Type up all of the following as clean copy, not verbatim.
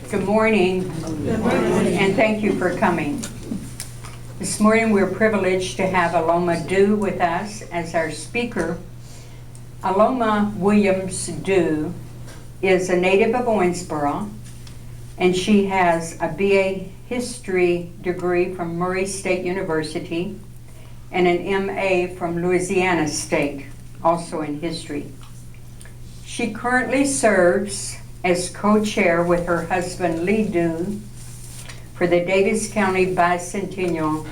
Good morning. Good morning. And thank you for coming. This morning we're privileged to have Aloma Dew with us as our speaker. Aloma Williams Dew is a native of Owensboro, and she has a BA History degree from Murray State University and an MA from Louisiana State, also in history. She currently serves as co-chair with her husband Lee Dew for the Davis County Bicentennial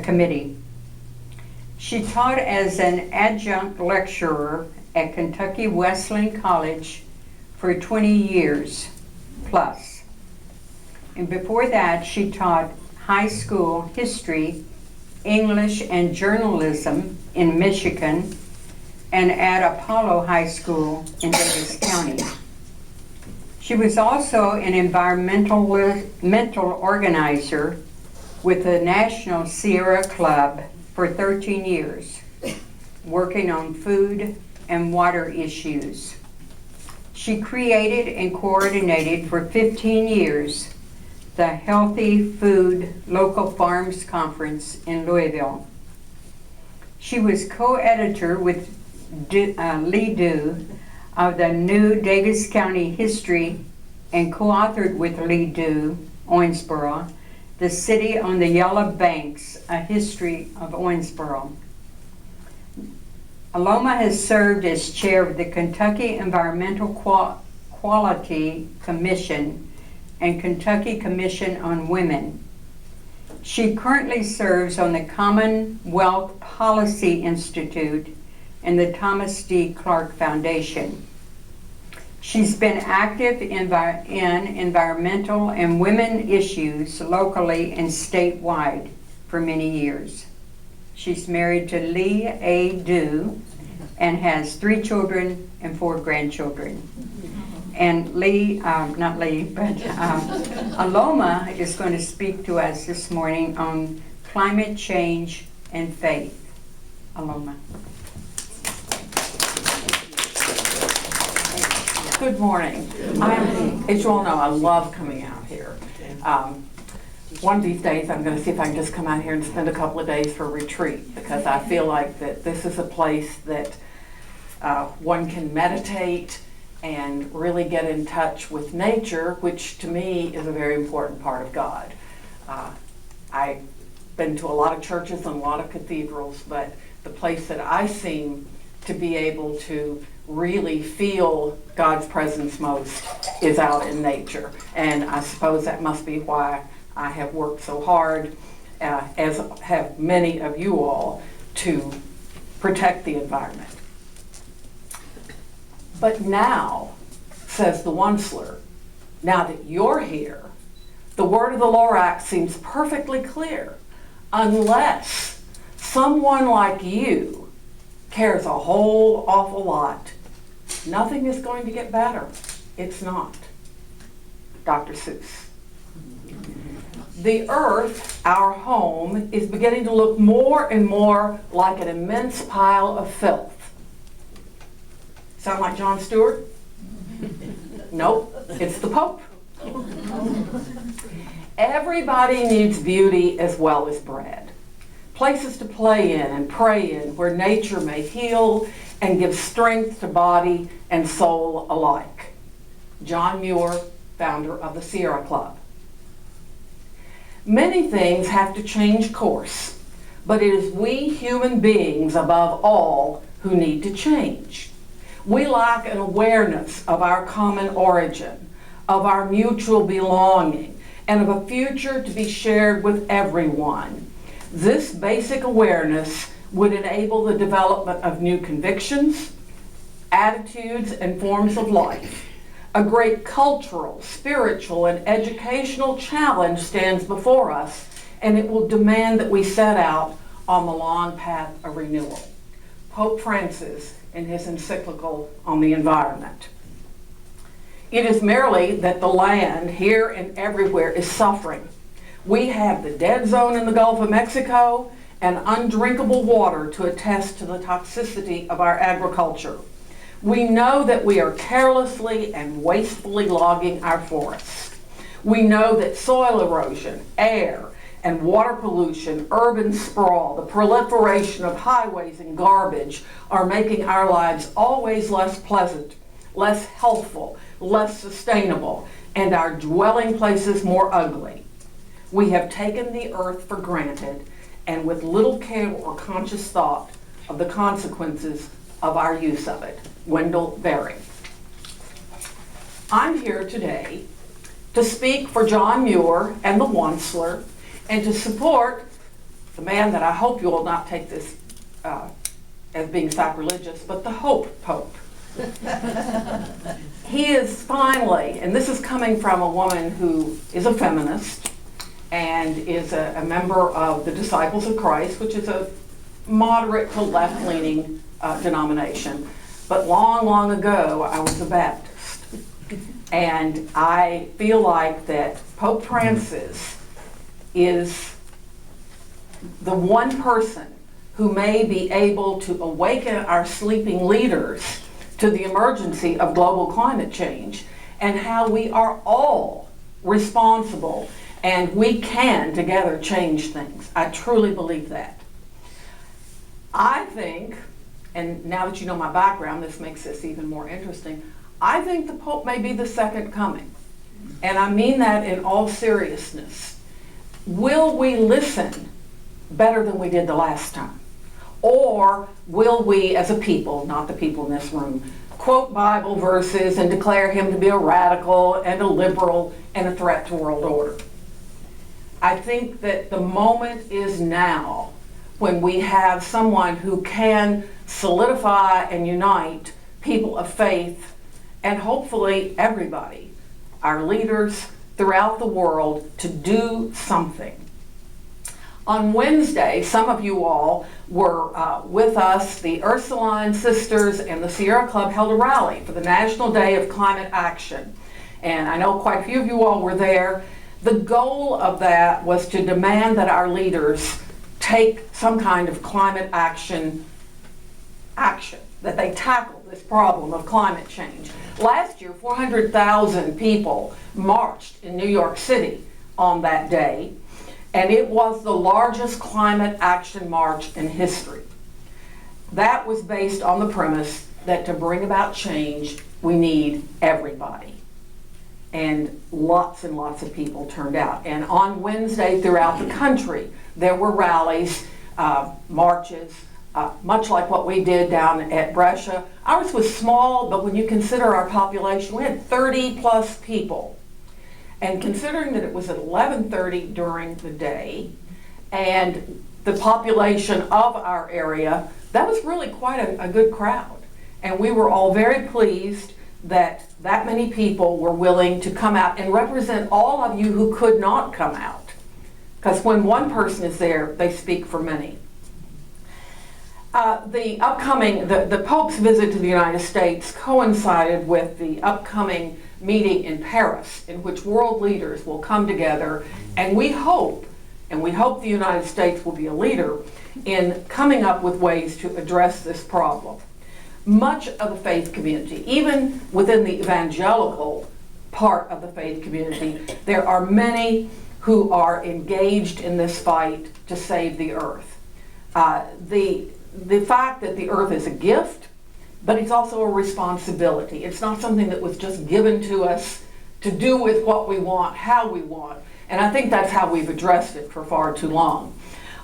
Committee. She taught as an adjunct lecturer at Kentucky Wesleyan College for 20 years plus. And before that, she taught high school history, English, and journalism in Michigan and at Apollo High School in Davis County. She was also an environmental organizer with the National Sierra Club for 13 years, working on food and water issues. She created and coordinated for 15 years the Healthy Food Local Farms Conference in Louisville. She was co-editor with Lee Dew of the new Davis County History and co-authored with Lee Dew, Owensboro, The City on the Yellow Banks, A History of Owensboro. Aloma has served as chair of the Kentucky Environmental Quality Commission and Kentucky Commission on Women. She currently serves on the Commonwealth Policy Institute and the Thomas D. Clark Foundation. She's been active in environmental and women issues locally and statewide for many years. She's married to Lee A. Dew and has 3 children and 4 grandchildren. And Aloma is going to speak to us this morning on climate change and faith. Aloma. Good morning. As you all know, I love coming out here. One of these days I'm going to see if I can just come out here and spend a couple of days for a retreat, because I feel like that this is a place that one can meditate and really get in touch with nature, which to me is a very important part of God. I've been to a lot of churches and a lot of cathedrals, but the place that I seem to be able to really feel God's presence most is out in nature. And I suppose that must be why I have worked so hard, as have many of you all, to protect the environment. But now, says the Onceler, now that you're here, the word of the Lorax seems perfectly clear, unless someone like you cares a whole awful lot. Nothing is going to get better. It's not. Dr. Seuss. The earth, our home, is beginning to look more and more like an immense pile of filth. Sound like Jon Stewart? Nope, it's the Pope. Everybody needs beauty as well as bread. Places to play in and pray in where nature may heal and give strength to body and soul alike. John Muir, founder of the Sierra Club. Many things have to change course, but it is we human beings above all who need to change. We lack an awareness of our common origin, of our mutual belonging, and of a future to be shared with everyone. This basic awareness would enable the development of new convictions, attitudes, and forms of life. A great cultural, spiritual, and educational challenge stands before us, and it will demand that we set out on the long path of renewal. Pope Francis in his encyclical on the environment. It is merely that the land here and everywhere is suffering. We have the dead zone in the Gulf of Mexico and undrinkable water to attest to the toxicity of our agriculture. We know that we are carelessly and wastefully logging our forests. We know that soil erosion, air and water pollution, urban sprawl, the proliferation of highways and garbage are making our lives always less pleasant, less healthful, less sustainable, and our dwelling places more ugly. We have taken the earth for granted and with little care or conscious thought of the consequences of our use of it. Wendell Berry. I'm here today to speak for John Muir and the Onceler and to support the man that I hope you will not take this as being sacrilegious, but the Hope Pope. He is finally, and this is coming from a woman who is a feminist and is a member of the Disciples of Christ, which is a moderate to left-leaning denomination. But long, long ago, I was a Baptist. And I feel like that Pope Francis is the one person who may be able to awaken our sleeping leaders to the emergency of global climate change and how we are all responsible and we can together change things. I truly believe that. I think, and now that you know my background, this makes this even more interesting, I think the Pope may be the second coming. And I mean that in all seriousness. Will we listen better than we did the last time? Or will we, as a people, not the people in this room, quote Bible verses and declare him to be a radical and a liberal and a threat to world order? I think that the moment is now when we have someone who can solidify and unite people of faith and hopefully everybody, our leaders throughout the world, to do something. On Wednesday, some of you all were with us. The Ursuline Sisters and the Sierra Club held a rally for the National Day of Climate Action. And I know quite a few of you all were there. The goal of that was to demand that our leaders take some kind of climate action, that they tackle this problem of climate change. Last year, 400,000 people marched in New York City on that day. And it was the largest climate action march in history. That was based on the premise that to bring about change, we need everybody. And lots of people turned out. And on Wednesday throughout the country, there were rallies, marches, much like what we did down at Brescia. Ours was small, but when you consider our population, we had 30 plus people. And considering that it was at 11:30 during the day and the population of our area, that was really quite a good crowd. And we were all very pleased that that many people were willing to come out and represent all of you who could not come out. Because when one person is there, they speak for many. The Pope's visit to the United States coincided with the upcoming meeting in Paris, in which world leaders will come together, and we hope the United States will be a leader in coming up with ways to address this problem. Much of the faith community, even within the evangelical part of the faith community, there are many who are engaged in this fight to save the earth. The fact that the earth is a gift, but it's also a responsibility. It's not something that was just given to us to do with what we want, how we want. And I think that's how we've addressed it for far too long.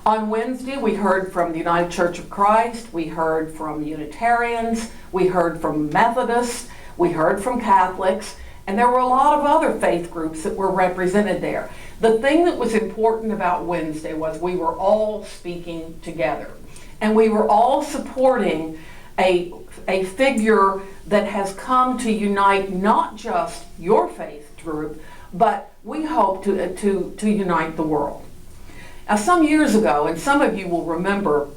On Wednesday, we heard from the United Church of Christ, we heard from Unitarians, we heard from Methodists, we heard from Catholics, and there were a lot of other faith groups that were represented there. The thing that was important about Wednesday was we were all speaking together. And we were all supporting a figure that has come to unite not just your faith group, but we hope to unite the world. Now, some years ago, and some of you will remember,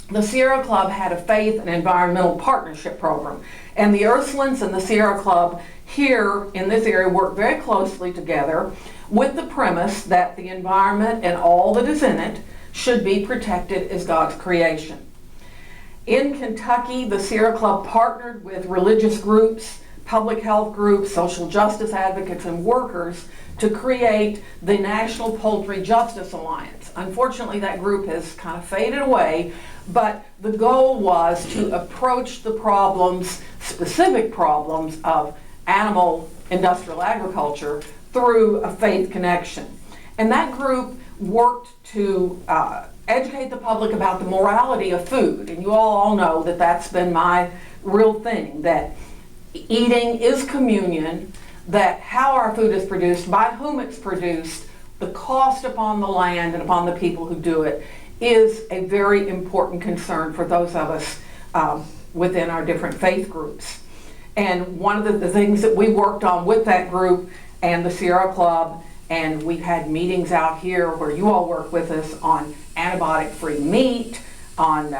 the Sierra Club had a faith and environmental partnership program. And the Ursulines and the Sierra Club here in this area work very closely together with the premise that the environment and all that is in it should be protected as God's creation. In Kentucky, the Sierra Club partnered with religious groups, public health groups, social justice advocates, and workers to create the National Poultry Justice Alliance. Unfortunately, that group has kind of faded away, but the goal was to approach the problems, specific problems of animal industrial agriculture through a faith connection. And that group worked to educate the public about the morality of food. And you all know that that's been my real thing, that eating is communion, that how our food is produced, by whom it's produced, the cost upon the land and upon the people who do it is a very important concern for those of us within our different faith groups. And one of the things that we worked on with that group and the Sierra Club, and we've had meetings out here where you all work with us on antibiotic-free meat, on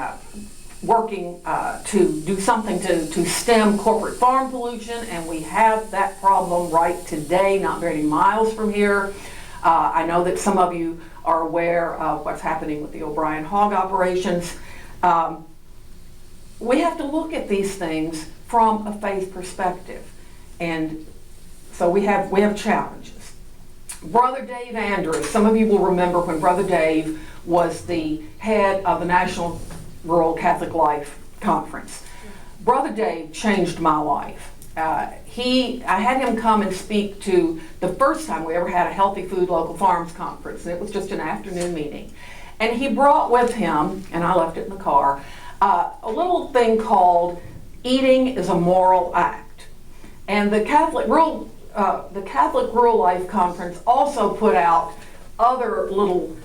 working to do something to stem corporate farm pollution, and we have that problem right today, not very miles from here. I know that some of you are aware of what's happening with the O'Brien hog operations. We have to look at these things from a faith perspective, and so we have challenges. Brother Dave Andrews, some of you will remember when Brother Dave was the head of the National Rural Catholic Life Conference. Brother Dave changed my life. I had him come and speak to the first time we ever had a Healthy Food Local Farms Conference, and it was just an afternoon meeting. And he brought with him, and I left it in the car, a little thing called Eating is a Moral Act. And the Catholic Rural Life Conference also put out other little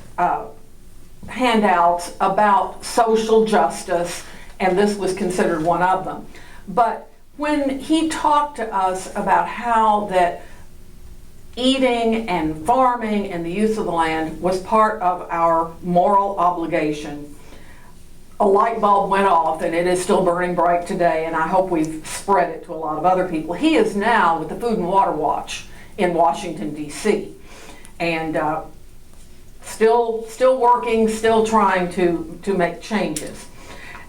handouts about social justice, and this was considered one of them. But when he talked to us about how that eating and farming and the use of the land was part of our moral obligation, a light bulb went off, and it is still burning bright today, and I hope we've spread it to a lot of other people. He is now with the Food and Water Watch in Washington, D.C., and still working, still trying to make changes.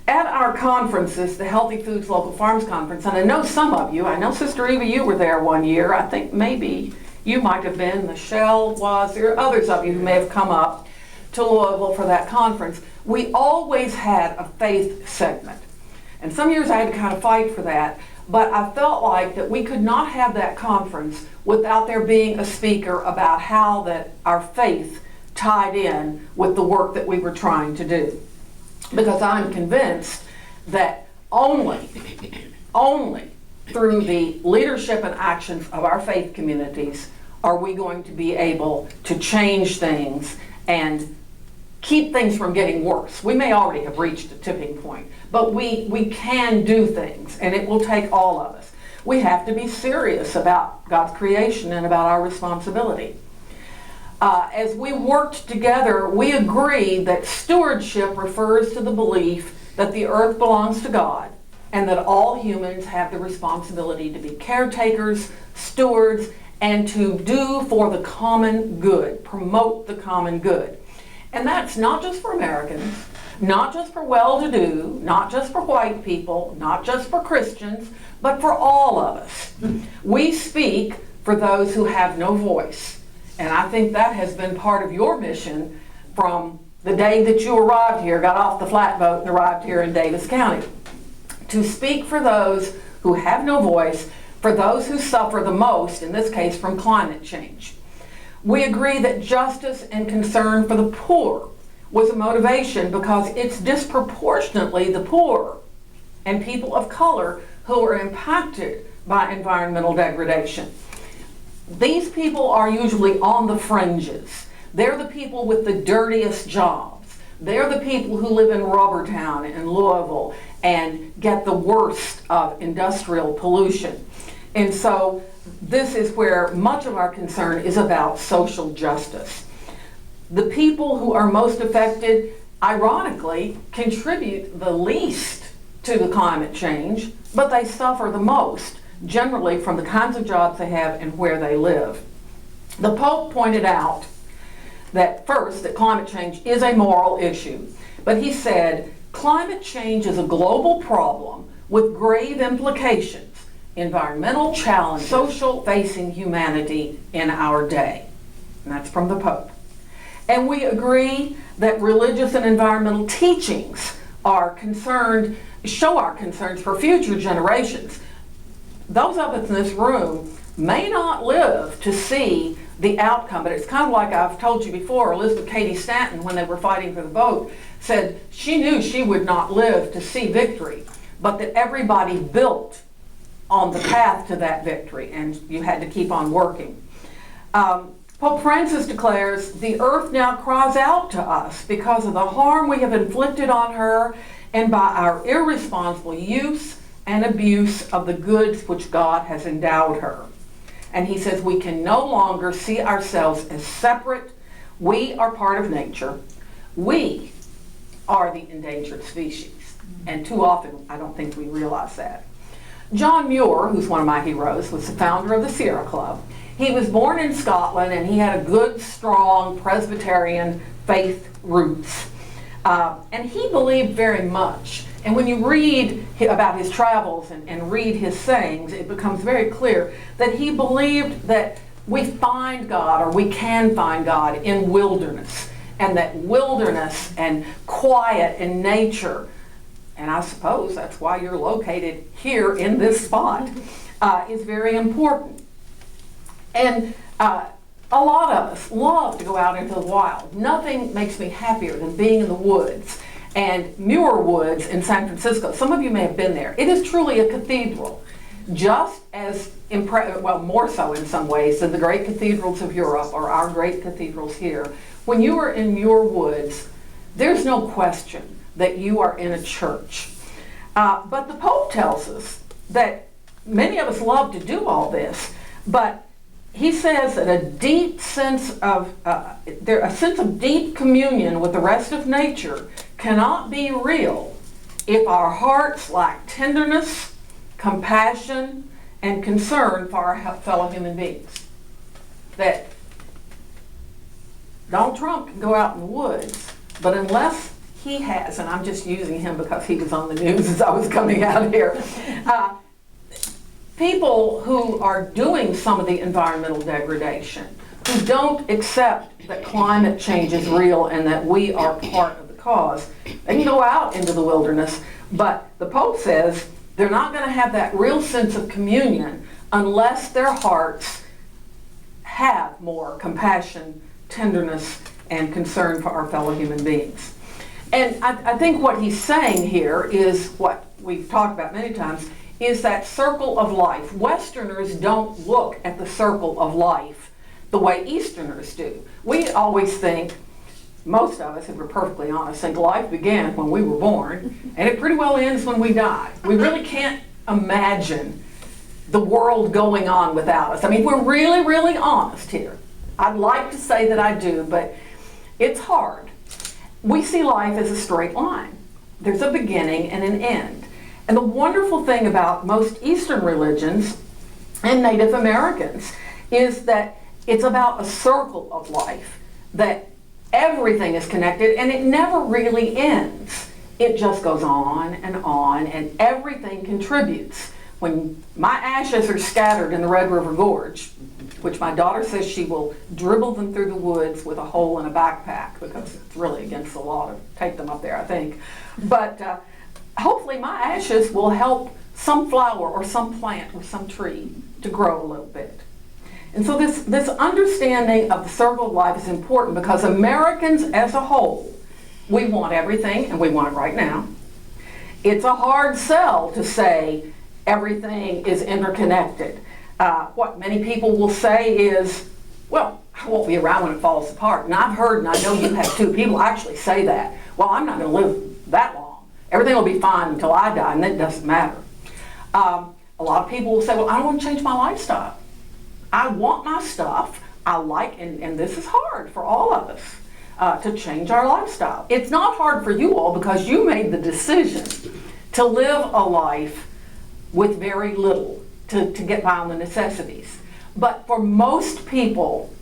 At our conferences, the Healthy Foods Local Farms Conference, and I know some of you, I know Sister Eva, you were there one year. I think maybe you might have been, Michelle was, there are others of you who may have come up to Louisville for that conference. We always had a faith segment. And some years I had to kind of fight for that, but I felt like that we could not have that conference without there being a speaker about how that our faith tied in with the work that we were trying to do. Because I'm convinced that only through the leadership and actions of our faith communities are we going to be able to change things and keep things from getting worse. We may already have reached a tipping point, but we can do things, and it will take all of us. We have to be serious about God's creation and about our responsibility. As we worked together, we agreed that stewardship refers to the belief that the earth belongs to God and that all humans have the responsibility to be caretakers, stewards, and to do for the common good, promote the common good. And that's not just for Americans, not just for well-to-do, not just for white people, not just for Christians, but for all of us. We speak for those who have no voice. And I think that has been part of your mission from the day that you arrived here, got off the flatboat and arrived here in Davis County. To speak for those who have no voice, for those who suffer the most, in this case from climate change. We agree that justice and concern for the poor was a motivation because it's disproportionately the poor and people of color who are impacted by environmental degradation. These people are usually on the fringes. They're the people with the dirtiest jobs. They're the people who live in Rubbertown and Louisville and get the worst of industrial pollution. And so this is where much of our concern is about social justice. The people who are most affected, ironically, contribute the least to the climate change, but they suffer the most, generally from the kinds of jobs they have and where they live. The Pope pointed out that first, that climate change is a moral issue, but he said, Climate change is a global problem with grave implications, environmental challenges, social facing humanity in our day. And that's from the Pope. And we agree that religious and environmental teachings show our concerns for future generations. Those of us in this room may not live to see the outcome, but it's kind of like I've told you before, Elizabeth Cady Stanton, when they were fighting for the vote, said she knew she would not live to see victory, but that everybody built on the path to that victory, and you had to keep on working. Pope Francis declares, the earth now cries out to us because of the harm we have inflicted on her and by our irresponsible use and abuse of the goods which God has endowed her. And he says we can no longer see ourselves as separate. We are part of nature. We are the endangered species. And too often, I don't think we realize that. John Muir, who's one of my heroes, was the founder of the Sierra Club. He was born in Scotland, and he had a good, strong Presbyterian faith roots. And he believed very much. And when you read about his travels and read his sayings, it becomes very clear that he believed that we find God, or we can find God, in wilderness. And that wilderness and quiet and nature, and I suppose that's why you're located here in this spot, is very important. And a lot of us love to go out into the wild. Nothing makes me happier than being in the woods. And Muir Woods in San Francisco, some of you may have been there. It is truly a cathedral, just as more so in some ways than the great cathedrals of Europe or our great cathedrals here. When you are in Muir Woods, there's no question that you are in a church. But the Pope tells us that many of us love to do all this, but he says that a sense of deep communion with the rest of nature cannot be real if our hearts lack tenderness, compassion, and concern for our fellow human beings. That Donald Trump can go out in the woods, but unless he has, and I'm just using him because he was on the news as I was coming out here, people who are doing some of the environmental degradation, who don't accept that climate change is real and that we are part of the cause, they can go out into the wilderness, but the Pope says they're not going to have that real sense of communion unless their hearts have more compassion, tenderness, and concern for our fellow human beings. And I think what he's saying here is what we've talked about many times, is that circle of life. Westerners don't look at the circle of life the way Easterners do. We always think, most of us, if we're perfectly honest, think life began when we were born, and it pretty well ends when we die. We really can't imagine the world going on without us. I mean, we're really, really honest here. I'd like to say that I do, but it's hard. We see life as a straight line. There's a beginning and an end. And the wonderful thing about most Eastern religions and Native Americans is that it's about a circle of life, that everything is connected and it never really ends. It just goes on, and everything contributes. When my ashes are scattered in the Red River Gorge, which my daughter says she will dribble them through the woods with a hole in a backpack, because it's really against the law to take them up there, I think. But hopefully my ashes will help some flower or some plant or some tree to grow a little bit. And so this understanding of the circle of life is important, because Americans as a whole, we want everything and we want it right now. It's a hard sell to say everything is interconnected. What many people will say is, well, I won't be around when it falls apart. And I've heard, and I know you have too, people actually say that. Well, I'm not going to live that long. Everything will be fine until I die, and that doesn't matter. A lot of people will say, well, I don't want to change my lifestyle. I want my stuff. I like, and this is hard for all of us, to change our lifestyle. It's not hard for you all because you made the decision to live a life with very little, to get by on the necessities. But for most people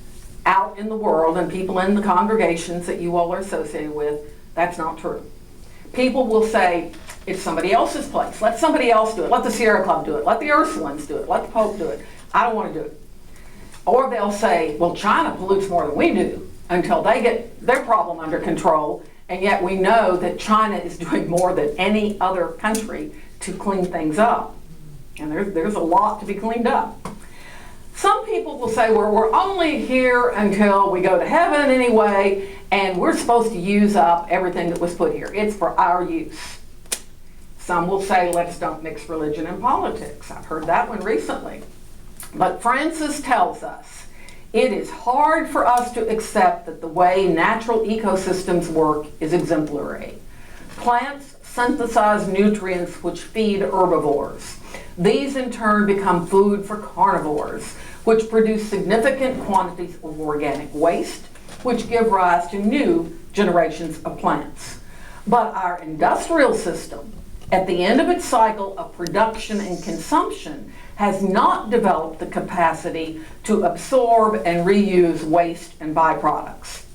out in the world and people in the congregations that you all are associated with, that's not true. People will say, it's somebody else's place. Let somebody else do it. Let the Sierra Club do it. Let the Ursulines do it. Let the Pope do it. I don't want to do it. Or they'll say, well, China pollutes more than we do, until they get their problem under control, and yet we know that China is doing more than any other country to clean things up. And there's a lot to be cleaned up. Some people will say, well, we're only here until we go to heaven anyway, and we're supposed to use up everything that was put here. It's for our use. Some will say, let's don't mix religion and politics. I've heard that one recently. But Francis tells us, it is hard for us to accept that the way natural ecosystems work is exemplary. Plants synthesize nutrients which feed herbivores. These in turn become food for carnivores, which produce significant quantities of organic waste, which give rise to new generations of plants. But our industrial system, at the end of its cycle of production and consumption, has not developed the capacity to absorb and reuse waste and byproducts.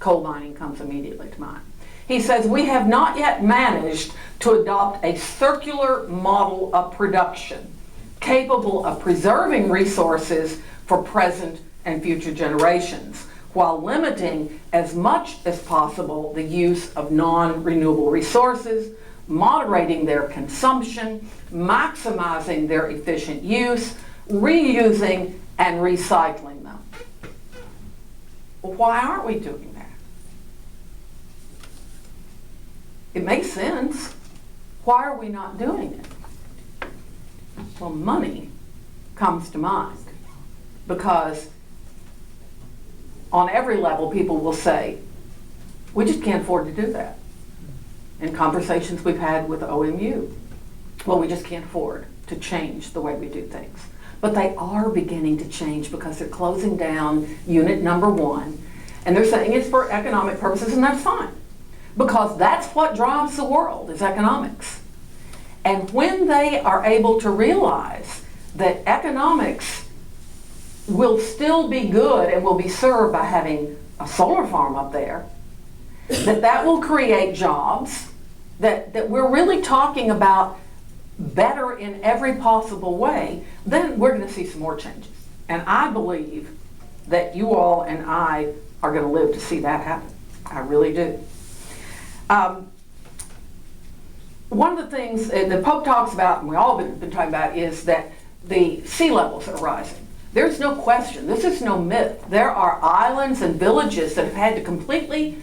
Coal mining comes immediately to mind. He says, we have not yet managed to adopt a circular model of production capable of preserving resources for present and future generations, while limiting as much as possible the use of non-renewable resources, moderating their consumption, maximizing their efficient use, reusing and recycling them. Well, why aren't we doing that? It makes sense. Why are we not doing it? Well, money comes to mind, because on every level people will say, we just can't afford to do that. In conversations we've had with OMU, well, we just can't afford to change the way we do things. But they are beginning to change, because they're closing down unit number 1, and they're saying it's for economic purposes, and that's fine, because that's what drives the world, is economics. And when they are able to realize that economics will still be good and will be served by having a solar farm up there, that will create jobs, that we're really talking about better in every possible way, then we're going to see some more changes. And I believe that you all and I are going to live to see that happen. I really do. One of the things the Pope talks about, and we all have been talking about, is that the sea levels are rising. There's no question. This is no myth. There are islands and villages that have had to completely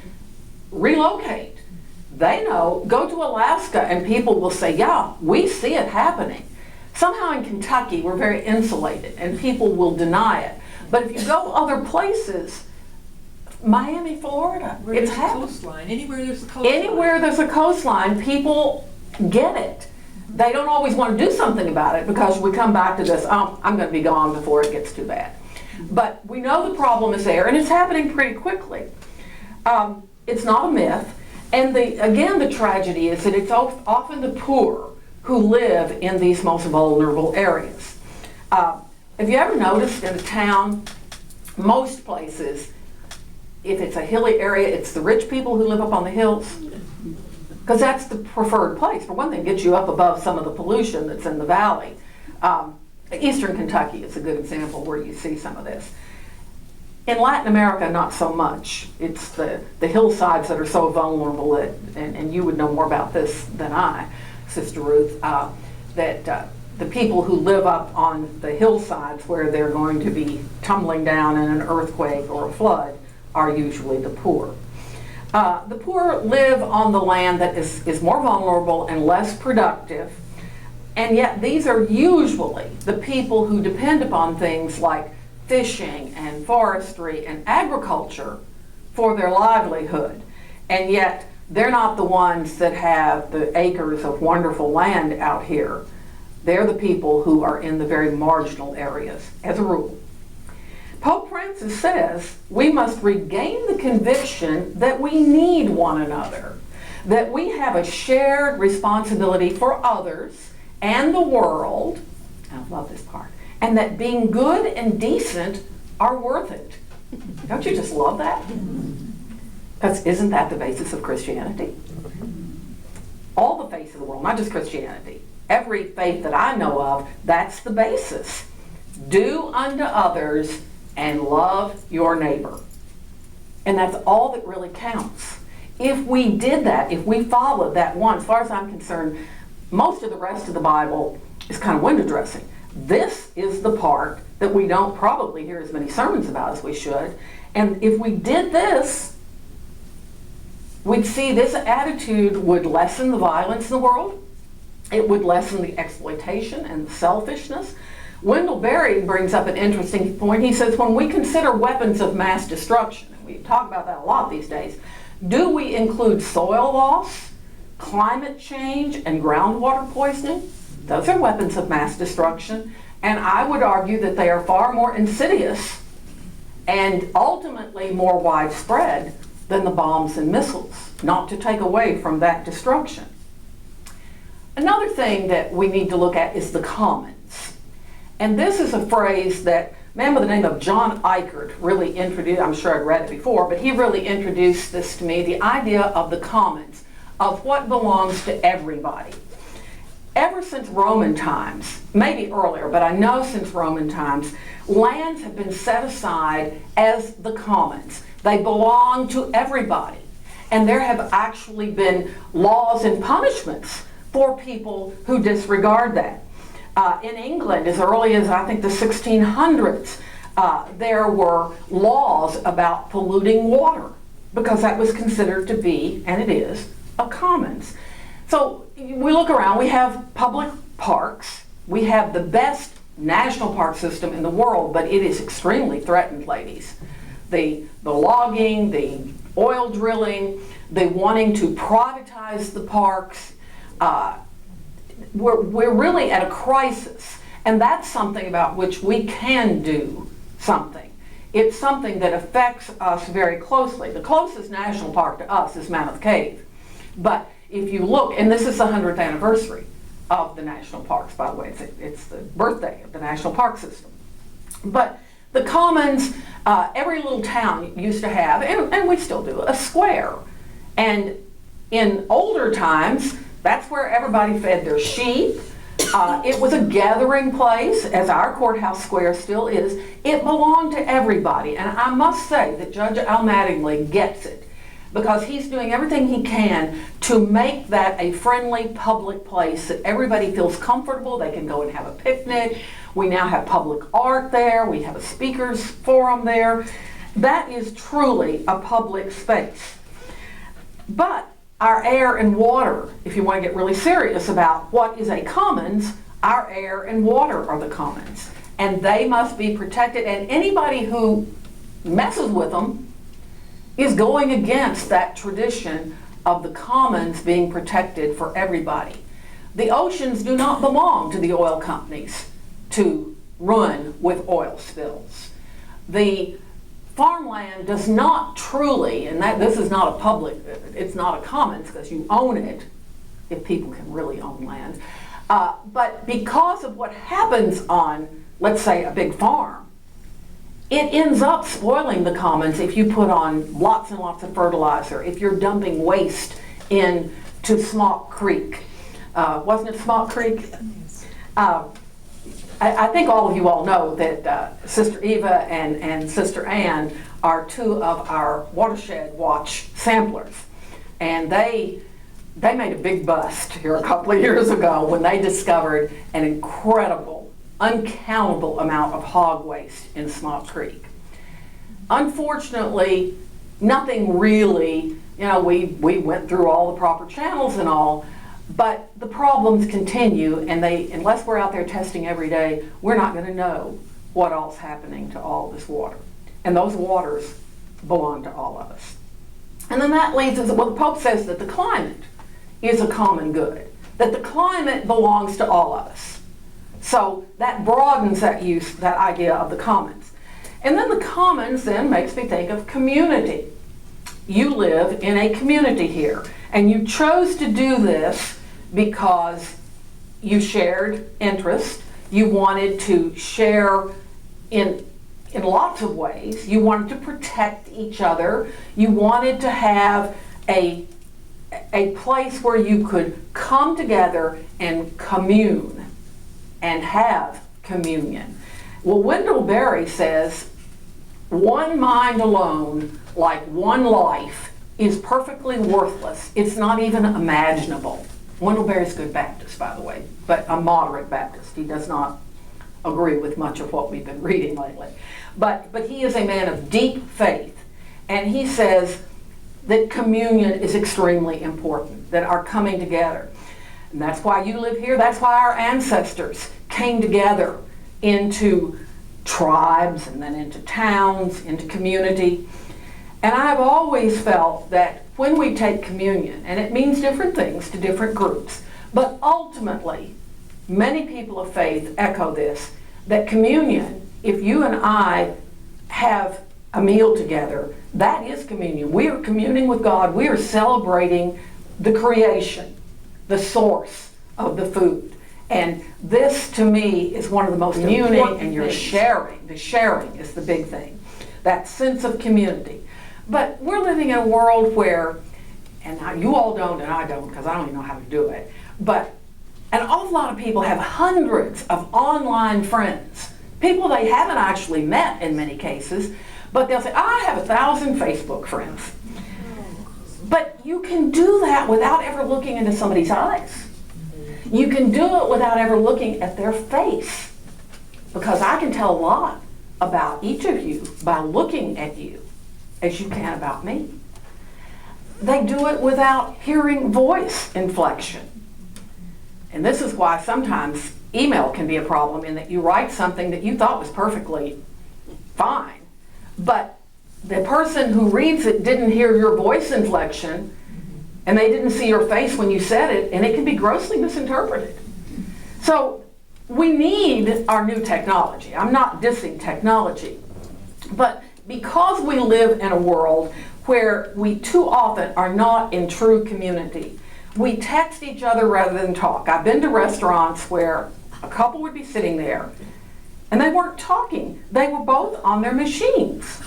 relocate. They know, go to Alaska and people will say, yeah, we see it happening. Somehow in Kentucky we're very insulated and people will deny it. But if you go other places, Miami, Florida, it's happening. Coastline. Anywhere there's a coastline. Anywhere there's a coastline, people get it. They don't always want to do something about it, because we come back to this, oh, I'm going to be gone before it gets too bad. But we know the problem is there, and it's happening pretty quickly. It's not a myth. And again, the tragedy is that it's often the poor who live in these most vulnerable areas. Have you ever noticed in a town, most places, if it's a hilly area, it's the rich people who live up on the hills? Because that's the preferred place. For one thing, it gets you up above some of the pollution that's in the valley. Eastern Kentucky is a good example where you see some of this. In Latin America, not so much. It's the hillsides that are so vulnerable that, and you would know more about this than I, Sister Ruth, that the people who live up on the hillsides where they're going to be tumbling down in an earthquake or a flood are usually the poor. The poor live on the land that is more vulnerable and less productive, and yet these are usually the people who depend upon things like fishing and forestry and agriculture for their livelihood. And yet they're not the ones that have the acres of wonderful land out here. They're the people who are in the very marginal areas, as a rule. Pope Francis says we must regain the conviction that we need one another, that we have a shared responsibility for others and the world. I love this part. And that being good and decent are worth it. Don't you just love that? Because isn't that the basis of Christianity? all the faiths of the world, not just Christianity. Every faith that I know of, that's the basis. Do unto others and love your neighbor. And that's all that really counts. If we did that, if we followed that one, as far as I'm concerned, most of the rest of the Bible is kind of window dressing. This is the part that we don't probably hear as many sermons about as we should. And if we did this, we'd see this attitude would lessen the violence in the world. It would lessen the exploitation and the selfishness. Wendell Berry brings up an interesting point. He says, when we consider weapons of mass destruction, and we talk about that a lot these days, do we include soil loss, climate change, and groundwater poisoning? Those are weapons of mass destruction, and I would argue that they are far more insidious and ultimately more widespread than the bombs and missiles, not to take away from that destruction. Another thing that we need to look at is the commons. And this is a phrase that a man by the name of John Eichert really introduced. I'm sure I'd read it before, but he really introduced this to me, the idea of the commons, of what belongs to everybody. Ever since Roman times, maybe earlier, but I know since Roman times, lands have been set aside as the commons. They belong to everybody. And there have actually been laws and punishments for people who disregard that. In England, as early as I think the 1600s, there were laws about polluting water because that was considered to be, and it is, a commons. So we look around, we have public parks, we have the best national park system in the world, but it is extremely threatened, ladies. The logging, the oil drilling, the wanting to privatize the parks, we're really at a crisis, and that's something about which we can do something. It's something that affects us very closely. The closest national park to us is Mammoth Cave. But if you look, and this is the 100th anniversary of the national parks, by the way, it's the birthday of the national park system. But the commons, every little town used to have, and we still do, a square. And in older times, that's where everybody fed their sheep. It was a gathering place, as our courthouse square still is. It belonged to everybody. And I must say that Judge Al Mattingly gets it, because he's doing everything he can to make that a friendly public place that everybody feels comfortable. They can go and have a picnic. We now have public art there. We have a speakers forum there. That is truly a public space. But our air and water, if you want to get really serious about what is a commons, our air and water are the commons. And they must be protected, and anybody who messes with them is going against that tradition of the commons being protected for everybody. The oceans do not belong to the oil companies to ruin with oil spills. The farmland does not truly, and this is not a public, it's not a commons because you own it, if people can really own land. But because of what happens on, let's say, a big farm, it ends up spoiling the commons if you put on lots and lots of fertilizer, if you're dumping waste into Smock Creek. Wasn't it Smock Creek? I think all of you all know that Sister Eva and Sister Ann are two of our Watershed Watch samplers. And they made a big bust here a couple of years ago when they discovered an incredible, uncountable amount of hog waste in Smock Creek. Unfortunately, nothing really, we went through all the proper channels and all, but the problems continue, and unless we're out there testing every day, we're not going to know what all's happening to all this water. And those waters belong to all of us. And then that leads us, well, the Pope says that the climate is a common good, that the climate belongs to all of us. So that broadens that idea of the commons. And then the commons then makes me think of community. You live in a community here, and you chose to do this because you shared interest, you wanted to share in lots of ways, you wanted to protect each other, you wanted to have a a place where you could come together and commune and have communion. Well, Wendell Berry says, one mind alone, like one life, is perfectly worthless. It's not even imaginable. Wendell Berry's a good Baptist, by the way, but a moderate Baptist. He does not agree with much of what we've been reading lately. But he is a man of deep faith, and he says that communion is extremely important, that our coming together. And that's why you live here. That's why our ancestors came together into tribes and then into towns, into community. And I've always felt that when we take communion, and it means different things to different groups, but ultimately, many people of faith echo this, that communion, if you and I have a meal together, that is communion. We are communing with God. We are celebrating the creation, the source of the food. And this, to me, is one of the most important, and you're sharing. The sharing is the big thing. That sense of community. But we're living in a world where, and you all don't and I don't, because I don't even know how to do it, but an awful lot of people have hundreds of online friends, people they haven't actually met in many cases, but they'll say, I have 1,000 Facebook friends. But you can do that without ever looking into somebody's eyes. You can do it without ever looking at their face, because I can tell a lot about each of you by looking at you as you can about me. They do it without hearing voice inflection. And this is why sometimes email can be a problem, in that you write something that you thought was perfectly fine, but the person who reads it didn't hear your voice inflection, and they didn't see your face when you said it, and it can be grossly misinterpreted. So we need our new technology. I'm not dissing technology, but because we live in a world where we too often are not in true community, we text each other rather than talk. I've been to restaurants where a couple would be sitting there and they weren't talking. They were both on their machines.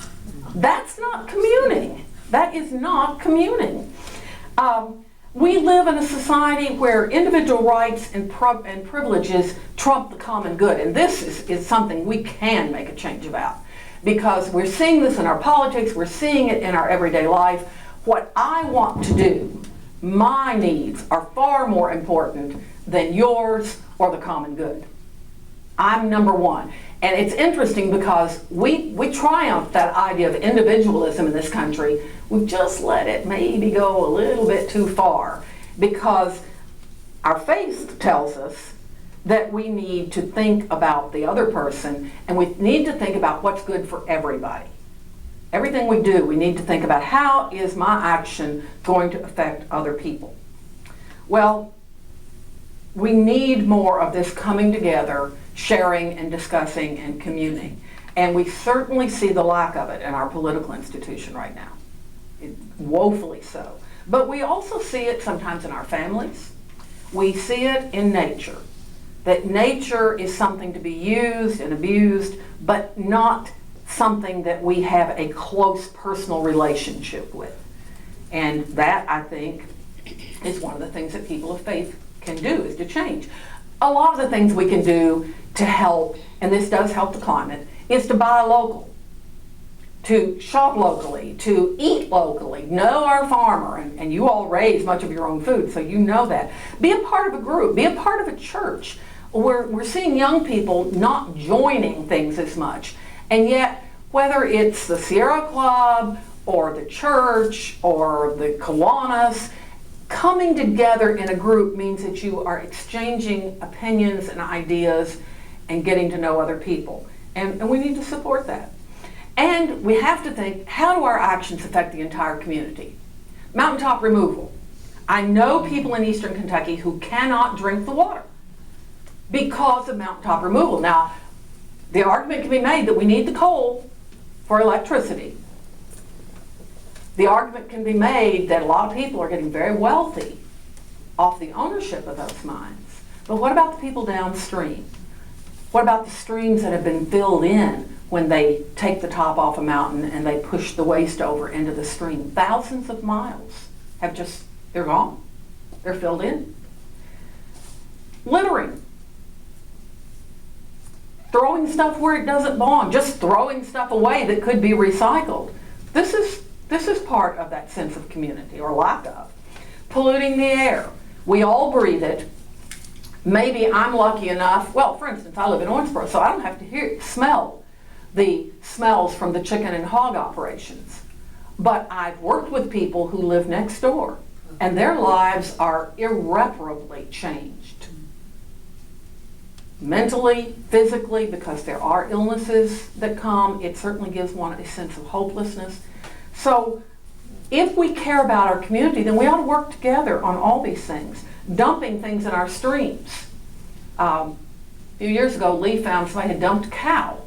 That's not communing. That is not communing. We live in a society where individual rights and privileges trump the common good, and this is something we can make a change about, because we're seeing this in our politics, we're seeing it in our everyday life. What I want to do, my needs are far more important than yours or the common good. I'm number one. And it's interesting because we triumph that idea of individualism in this country. We've just let it maybe go a little bit too far, because our faith tells us that we need to think about the other person, and we need to think about what's good for everybody. Everything we do, we need to think about, how is my action going to affect other people? Well, we need more of this coming together, sharing and discussing and communing. And we certainly see the lack of it in our political institution right now. Woefully so. But we also see it sometimes in our families. We see it in nature. That nature is something to be used and abused, but not something that we have a close personal relationship with. And that, I think, is one of the things that people of faith can do, is to change. A lot of the things we can do to help, and this does help the climate, is to buy local, to shop locally, to eat locally, know our farmer, and you all raise much of your own food, so you know that. Be a part of a group, be a part of a church. We're seeing young people not joining things as much, and yet whether it's the Sierra Club or the church or the Kiwanis, coming together in a group means that you are exchanging opinions and ideas and getting to know other people. And we need to support that. And we have to think, how do our actions affect the entire community? Mountaintop removal. I know people in eastern Kentucky who cannot drink the water because of mountaintop removal. Now, the argument can be made that we need the coal for electricity. The argument can be made that a lot of people are getting very wealthy off the ownership of those mines. But what about the people downstream? What about the streams that have been filled in when they take the top off a mountain and they push the waste over into the stream? Thousands of miles have just They're gone. They're filled in. Littering. Throwing stuff where it doesn't belong, just throwing stuff away that could be recycled. This is part of that sense of community, or lack of. Polluting the air. We all breathe it. Maybe I'm lucky enough, well, for instance, I live in Owensboro, so I don't have to smell the smells from the chicken and hog operations. But I've worked with people who live next door, and their lives are irreparably changed. Mentally, physically, because there are illnesses that come, it certainly gives one a sense of hopelessness. So if we care about our community, then we ought to work together on all these things. Dumping things in our streams. A few years ago, Lee found somebody had dumped a cow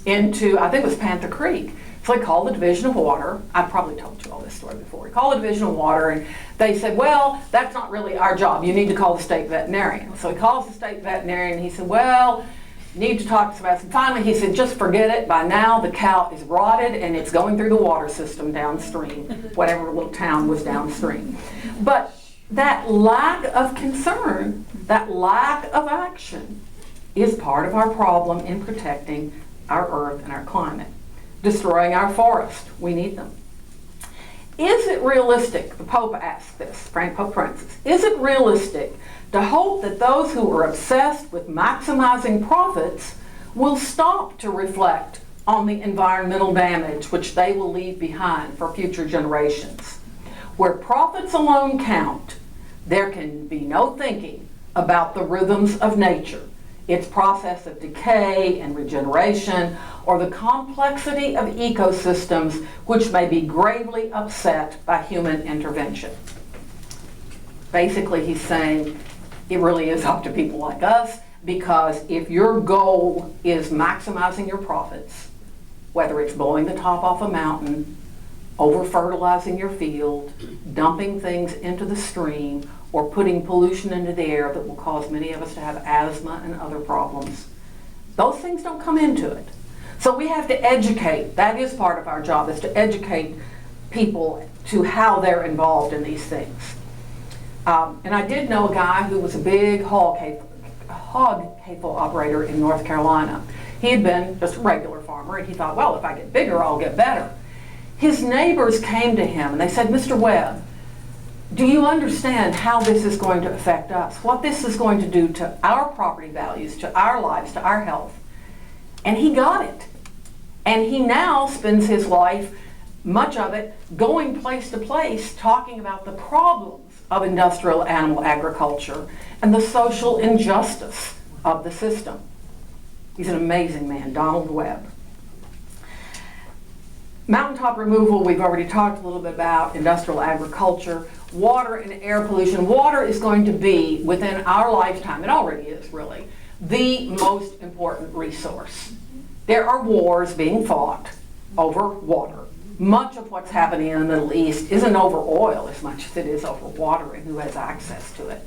into, I think it was Panther Creek. So he called the Division of Water. I've probably told you all this story before. He called the Division of Water, and they said, well, that's not really our job. You need to call the state veterinarian. So he calls the state veterinarian, and he said, well, you need to talk to somebody. And finally, he said, just forget it. By now, the cow is rotted, and it's going through the water system downstream, whatever little town was downstream. But that lack of concern, that lack of action, is part of our problem in protecting our earth and our climate. Destroying our forest, we need them. Is it realistic, the Pope asked this, Pope Francis, is it realistic to hope that those who are obsessed with maximizing profits will stop to reflect on the environmental damage which they will leave behind for future generations? Where profits alone count, there can be no thinking about the rhythms of nature, its process of decay and regeneration, or the complexity of ecosystems which may be gravely upset by human intervention. Basically, he's saying it really is up to people like us, because if your goal is maximizing your profits, whether it's blowing the top off a mountain, over-fertilizing your field, dumping things into the stream, or putting pollution into the air that will cause many of us to have asthma and other problems, those things don't come into it. So we have to educate. That is part of our job, is to educate people to how they're involved in these things. And I did know a guy who was a big hog cattle operator in North Carolina. He had been just a regular farmer, and he thought, well, if I get bigger, I'll get better. His neighbors came to him and they said, Mr. Webb, do you understand how this is going to affect us? What this is going to do to our property values, to our lives, to our health? And he got it. And he now spends his life, much of it, going place to place, talking about the problems of industrial animal agriculture and the social injustice of the system. He's an amazing man, Donald Webb. Mountaintop removal, we've already talked a little bit about. Industrial agriculture, water and air pollution. Water is going to be, within our lifetime, it already is really, the most important resource. There are wars being fought over water. Much of what's happening in the Middle East isn't over oil as much as it is over water and who has access to it.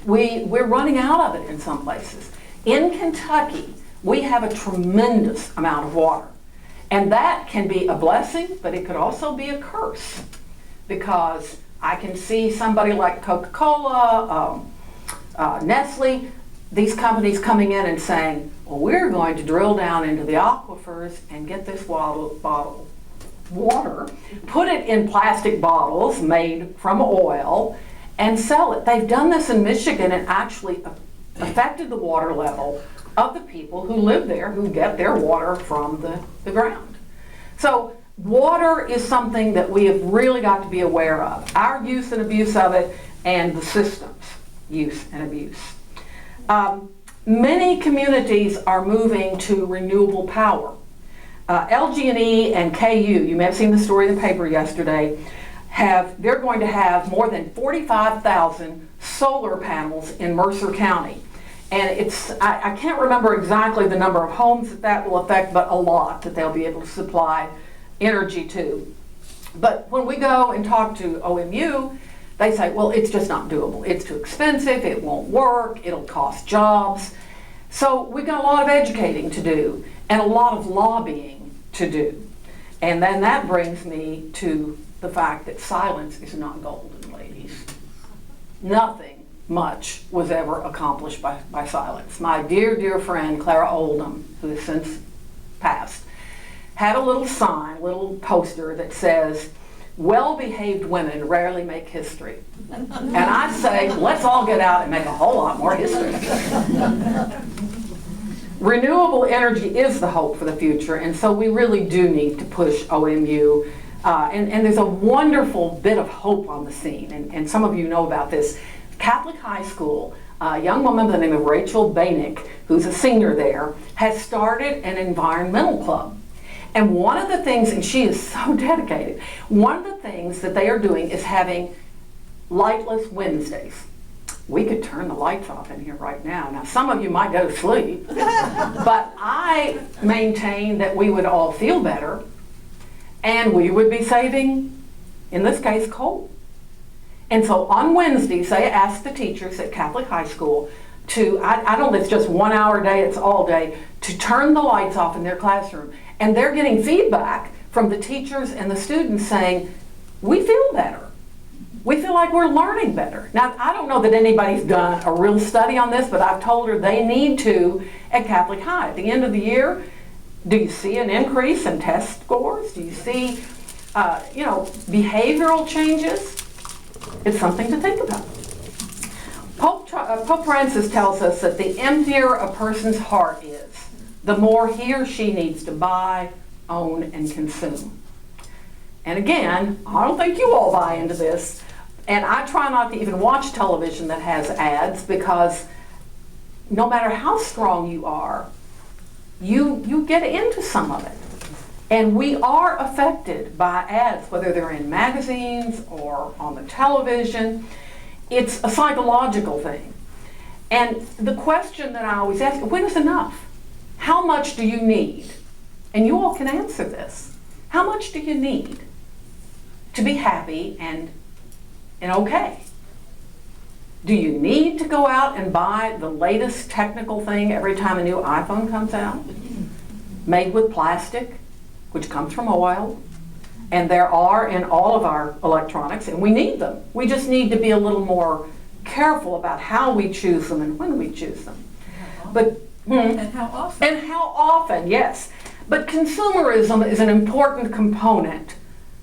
We're running out of it in some places. In Kentucky, we have a tremendous amount of water. And that can be a blessing, but it could also be a curse, because I can see somebody like Coca-Cola, Nestle, these companies coming in and saying, well, we're going to drill down into the aquifers and get this bottle water, put it in plastic bottles made from oil, and sell it. They've done this in Michigan and actually affected the water level of the people who live there, who get their water from the ground. So water is something that we have really got to be aware of. Our use and abuse of it, and the system's use and abuse. Many communities are moving to renewable power. LG&E and KU, you may have seen the story in the paper yesterday, they're going to have more than 45,000 solar panels in Mercer County. And I can't remember exactly the number of homes that will affect, but a lot that they'll be able to supply energy to. But when we go and talk to OMU, they say, well, it's just not doable. It's too expensive, it won't work, it'll cost jobs. So we've got a lot of educating to do and a lot of lobbying to do. And then that brings me to the fact that silence is not golden, ladies. nothing much was ever accomplished by silence. My dear, dear friend Clara Oldham, who has since passed, had a little sign, little poster that says, "Well-behaved women rarely make history." And I say, let's all get out and make a whole lot more history. Renewable energy is the hope for the future, and so we really do need to push OMU. And there's a wonderful bit of hope on the scene, and some of you know about this. Catholic High School, a young woman by the name of Rachel Bainick, who's a senior there, has started an environmental club. And one of the things, and she is so dedicated, one of the things that they are doing is having lightless Wednesdays. We could turn the lights off in here right now. Now, some of you might go to sleep, but I maintain that we would all feel better, and we would be saving, in this case, coal. And so on Wednesdays, they ask the teachers at Catholic High School to, I don't know if it's just 1 hour a day, it's all day, to turn the lights off in their classroom. And they're getting feedback from the teachers and the students saying, we feel better. We feel like we're learning better. Now, I don't know that anybody's done a real study on this, but I've told her they need to at Catholic High. At the end of the year, do you see an increase in test scores? Do you see, behavioral changes? It's something to think about. Pope Francis tells us that the emptier a person's heart is, the more he or she needs to buy, own, and consume. And again, I don't think you all buy into this, and I try not to even watch television that has ads, because no matter how strong you are, you get into some of it. And we are affected by ads, whether they're in magazines or on the television. It's a psychological thing. And the question that I always ask, when is enough? How much do you need? And you all can answer this. How much do you need to be happy and okay? Do you need to go out and buy the latest technical thing every time a new iPhone comes out? Made with plastic, which comes from oil, and there are in all of our electronics, and we need them. We just need to be a little more careful about how we choose them and when we choose them. But And how often? And how often, yes. But consumerism is an important component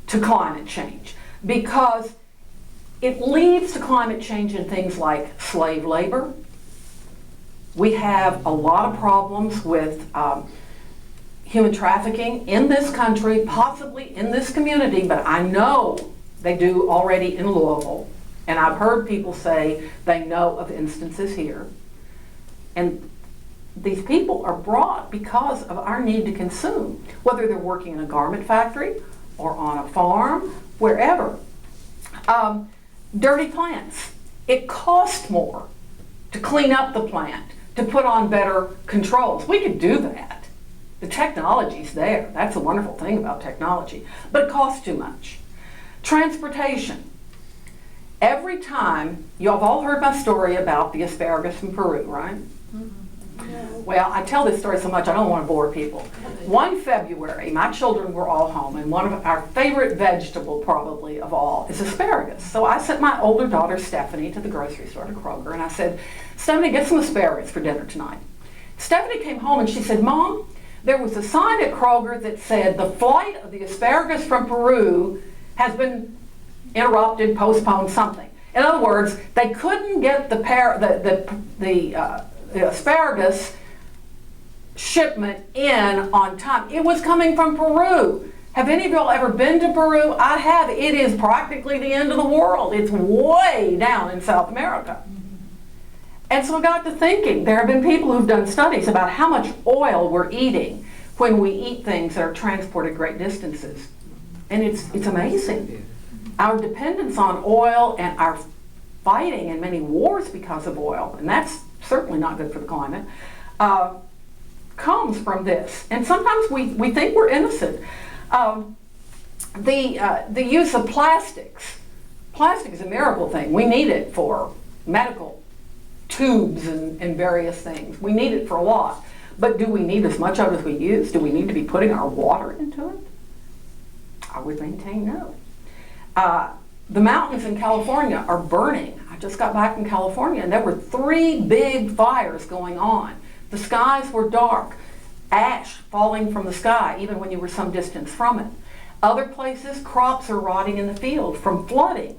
to climate change, because it leads to climate change in things like slave labor. We have a lot of problems with human trafficking in this country, possibly in this community, but I know they do already in Louisville. And I've heard people say they know of instances here. And these people are brought because of our need to consume, whether they're working in a garment factory or on a farm, wherever. Dirty plants. It costs more to clean up the plant, to put on better controls. We could do that. The technology's there. That's a wonderful thing about technology. But it costs too much. Transportation. Every time, you have all heard my story about the asparagus from Peru, right? Well, I tell this story so much I don't want to bore people. One February, my children were all home, and one of our favorite vegetable probably of all is asparagus. So I sent my older daughter Stephanie to the grocery store, to Kroger, and I said, Stephanie, get some asparagus for dinner tonight. Stephanie came home and she said, Mom, there was a sign at Kroger that said the flight of the asparagus from Peru has been interrupted, postponed, something. In other words, they couldn't get the asparagus shipment in on time. It was coming from Peru. Have any of y'all ever been to Peru? I have. It is practically the end of the world. It's way down in South America. And so I got to thinking, there have been people who've done studies about how much oil we're eating when we eat things that are transported great distances. And it's amazing. Our dependence on oil and our fighting in many wars because of oil, and that's certainly not good for the climate, comes from this. And sometimes we think we're innocent. The use of plastics. Plastic is a miracle thing. We need it for medical tubes and various things. We need it for a lot. But do we need as much of it as we use? Do we need to be putting our water into it? I would maintain no. The mountains in California are burning. I just got back from California and there were 3 big fires going on. The skies were dark, ash falling from the sky even when you were some distance from it. Other places, crops are rotting in the field from flooding.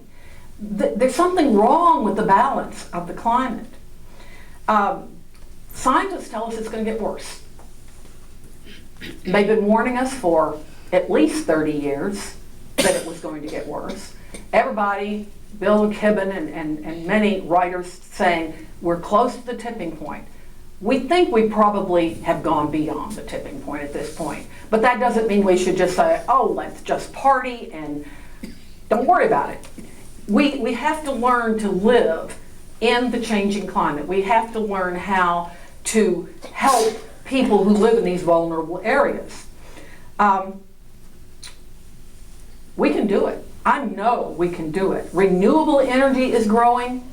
There's something wrong with the balance of the climate. Scientists tell us it's going to get worse. They've been warning us for at least 30 years that it was going to get worse. Everybody, Bill Kibben and many writers saying we're close to the tipping point. We think we probably have gone beyond the tipping point at this point. But that doesn't mean we should just say, oh, let's just party and don't worry about it. We have to learn to live in the changing climate. We have to learn how to help people who live in these vulnerable areas. We can do it. I know we can do it. Renewable energy is growing.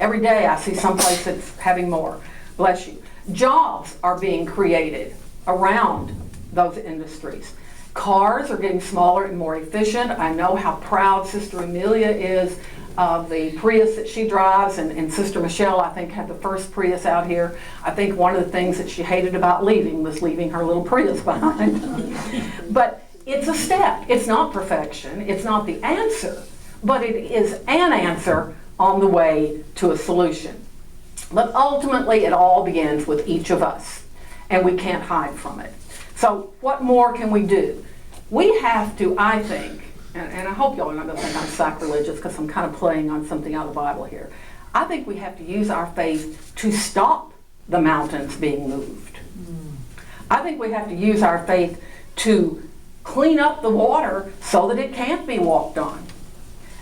Every day I see someplace that's having more. Bless you. Jobs are being created around those industries. Cars are getting smaller and more efficient. I know how proud Sister Amelia is of the Prius that she drives, and Sister Michelle, I think, had the first Prius out here. I think one of the things that she hated about leaving was leaving her little Prius behind. But it's a step. It's not perfection. It's not the answer, but it is an answer on the way to a solution. But ultimately, it all begins with each of us, and we can't hide from it. So what more can we do? We have to, I think, and I hope y'all are not going to think I'm sacrilegious because I'm kind of playing on something out of the Bible here. I think we have to use our faith to stop the mountains being moved. I think we have to use our faith to clean up the water so that it can't be walked on.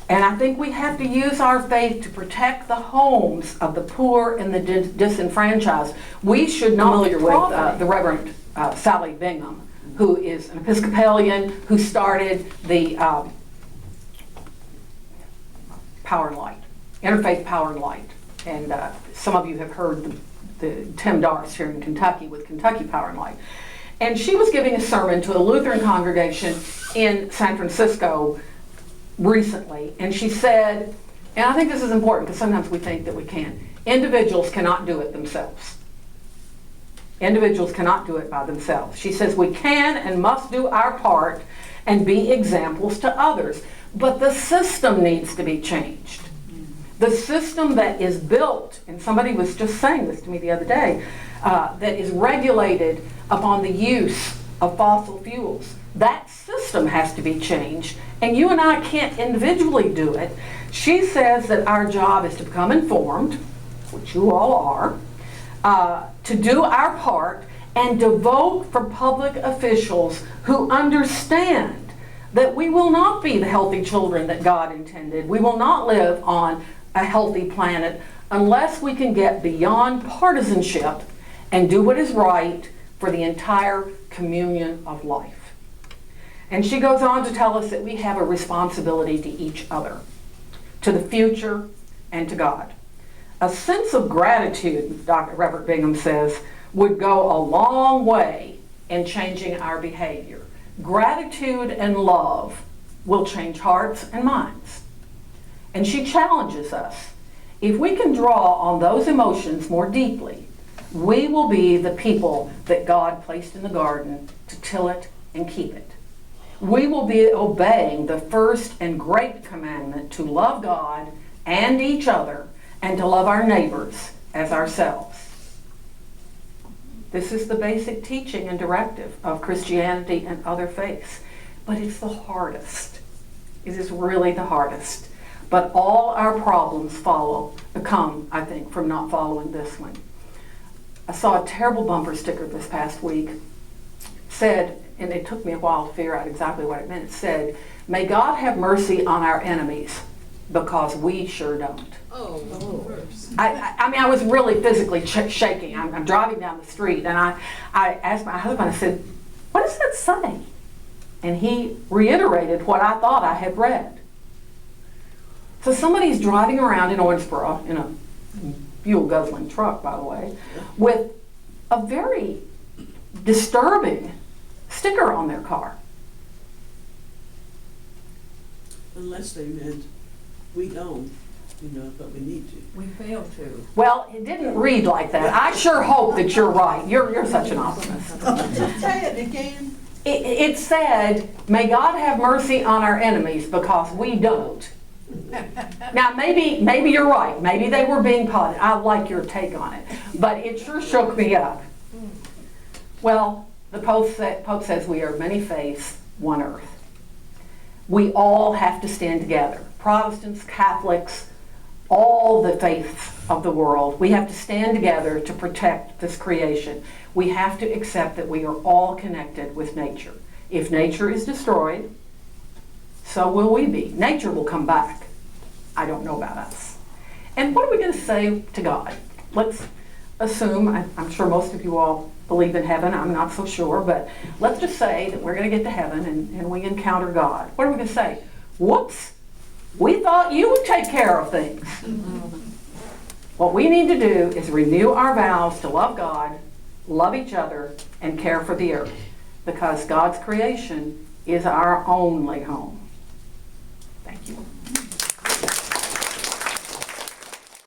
And I think we have to use our faith to protect the homes of the poor and the disenfranchised. We should not be with the Reverend Sally Bingham, who is an Episcopalian who started the Power and Light, Interfaith Power and Light. And some of you have heard the Tim Darce here in Kentucky with Kentucky Power and Light. And she was giving a sermon to a Lutheran congregation in San Francisco recently, and she said, and I think this is important because sometimes we think that we can, individuals cannot do it themselves. Individuals cannot do it by themselves. She says we can and must do our part and be examples to others, but the system needs to be changed. The system that is built, and somebody was just saying this to me the other day, that is regulated upon the use of fossil fuels. That system has to be changed, and you and I can't individually do it. She says that our job is to become informed, which you all are, to do our part, and to vote for public officials who understand that we will not be the healthy children that God intended. We will not live on a healthy planet unless we can get beyond partisanship and do what is right for the entire communion of life. And she goes on to tell us that we have a responsibility to each other, to the future, and to God. A sense of gratitude, Dr. Reverend Bingham says, would go a long way in changing our behavior. Gratitude and love will change hearts and minds. And she challenges us. If we can draw on those emotions more deeply, we will be the people that God placed in the garden to till it and keep it. We will be obeying the first and great commandment to love God and each other and to love our neighbors as ourselves. This is the basic teaching and directive of Christianity and other faiths, but it's the hardest. It is really the hardest. But all our problems come, I think, from not following this one. I saw a terrible bumper sticker this past week. Said, and it took me a while to figure out exactly what it meant. It said, "May God have mercy on our enemies, because we sure don't." I was really physically shaking. I'm driving down the street, and I asked my husband, I said, "What does that say?" And he reiterated what I thought I had read. So somebody's driving around in Owensboro, in a fuel-guzzling truck, by the way, with a very disturbing sticker on their car. Unless they meant, we don't. but we need to. We fail to. Well, it didn't read like that. I sure hope that you're right. You're such an optimist. Just say it again. It said, may God have mercy on our enemies because we don't. Now, maybe you're right. Maybe they were being positive. I like your take on it. But it sure shook me up. Well, the Pope says we are many faiths, one earth. We all have to stand together. Protestants, Catholics, all the faiths of the world. We have to stand together to protect this creation. We have to accept that we are all connected with nature. If nature is destroyed, so will we be. Nature will come back. I don't know about us. And what are we going to say to God? Let's assume, I'm sure most of you all believe in heaven. I'm not so sure, but let's just say that we're going to get to heaven and we encounter God. What are we going to say? Whoops, we thought you would take care of things. What we need to do is renew our vows to love God, love each other, and care for the earth, because God's creation is our only home. Thank you.